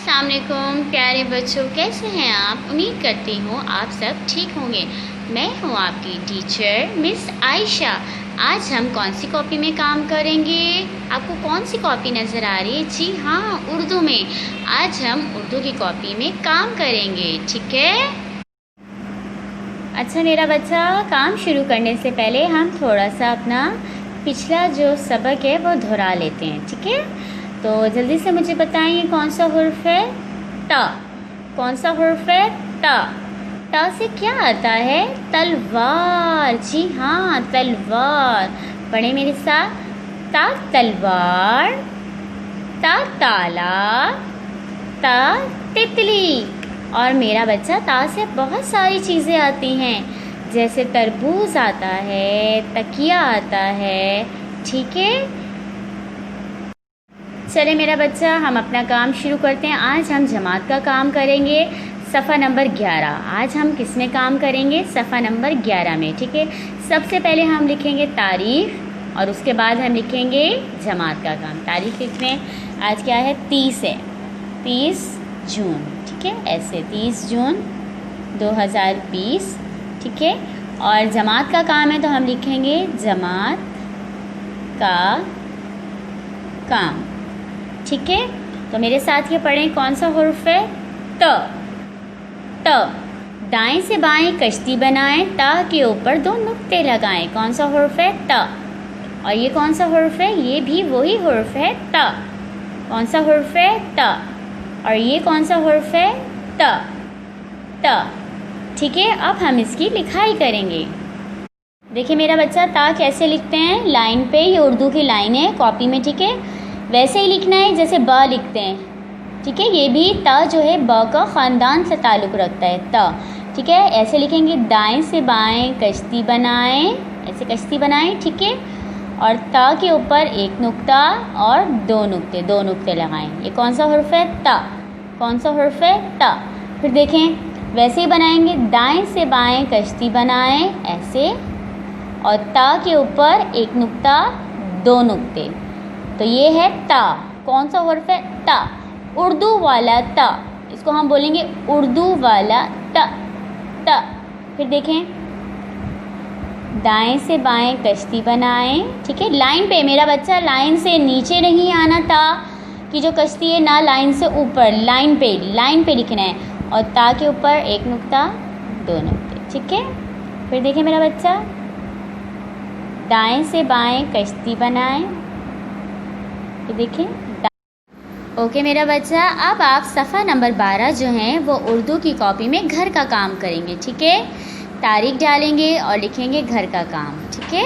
अस्सलाम वालेकुम प्यारे बच्चों, कैसे हैं आप। उम्मीद करती हूँ आप सब ठीक होंगे। मैं हूँ आपकी टीचर मिस आयशा। आज हम कौन सी कॉपी में काम करेंगे? आपको कौन सी कॉपी नज़र आ रही है? जी हाँ, उर्दू में। आज हम उर्दू की कॉपी में काम करेंगे, ठीक है। अच्छा मेरा बच्चा, काम शुरू करने से पहले हम थोड़ा सा अपना पिछला जो सबक है वो दोहरा लेते हैं, ठीक है। तो जल्दी से मुझे बताएं, ये कौन सा हुर्फ है? ता। कौन सा हुर्फ है? ता। ता से क्या आता है? तलवार। जी हाँ, तलवार। पढ़े मेरे साथ। ता तलवार, ता ताला, ता तितली। और मेरा बच्चा, ता से बहुत सारी चीज़ें आती हैं, जैसे तरबूज आता है, तकिया आता है, ठीक है। चले मेरा बच्चा, हम अपना काम शुरू करते हैं। आज हम जमात का काम करेंगे, सफ़ा नंबर 11। आज हम किस में काम करेंगे? सफ़ा नंबर 11 में, ठीक है। सबसे पहले हम लिखेंगे तारीख़ और उसके बाद हम लिखेंगे जमात का काम। तारीख़ लिखते हैं, आज क्या है? 30 है, 30 जून, ठीक है। ऐसे 30 जून 2020, ठीक है। और जमात का काम है तो हम लिखेंगे जमात का काम, ठीक है। तो मेरे साथ ये पढ़ें, कौन सा हुर्फ है? त। त। दाएं से बाएं कश्ती बनाएं, ता के ऊपर 2 नुक्ते लगाएं। कौन सा हुर्फ है? त। और ये कौन सा हुर्फ है? ये भी वही हुर्फ है, त। कौन सा हुर्फ है? त। और ये कौन सा हुर्फ है? त। त, ठीक है। अब हम इसकी लिखाई करेंगे। देखिए मेरा बच्चा, ता कैसे लिखते हैं? लाइन पे, ये उर्दू की लाइन है कॉपी में, ठीक है। वैसे ही लिखना है जैसे ब लिखते हैं, ठीक है। ये भी ता जो है ब का ख़ानदान से ताल्लुक़ रखता है, ता, ठीक है। ऐसे लिखेंगे, दाएं से बाएं कश्ती बनाएं, ऐसे कश्ती बनाएं, ठीक है। और ता के ऊपर 1 नुक्ता और 2 नुक्ते लगाएं। ये कौन सा हुर्फ है? ता। कौन सा हुर्फ है? ता। फिर देखें, वैसे ही बनाएंगे, दाएं से बाएं कश्ती बनाएं, ऐसे, और ता के ऊपर 1 नुक्ता 2 नुक्ते। तो ये है ता। कौन सा हुर्फ है? ता। उर्दू वाला ता, इसको हम बोलेंगे उर्दू वाला ता, ता। फिर देखें, दाएं से बाएं कश्ती बनाएं, ठीक है। लाइन पे मेरा बच्चा, लाइन से नीचे नहीं आना, ता की जो कश्ती है ना, लाइन से ऊपर, लाइन पे लिखना है। और ता के ऊपर 1 नुक्ता 2 नुक्ते, ठीक है। फिर देखें मेरा बच्चा, दाएं से बाएं कश्ती बनाएं, तो देखें। ओके मेरा बच्चा, अब आप सफ़ा नंबर 12 जो है वो उर्दू की कॉपी में घर का काम करेंगे, ठीक है। तारीख डालेंगे और लिखेंगे घर का काम, ठीक है।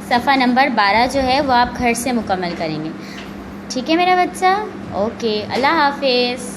सफ़ा नंबर 12 जो है वो आप घर से मुकम्मल करेंगे, ठीक है मेरा बच्चा। ओके, अल्लाह हाफिज़।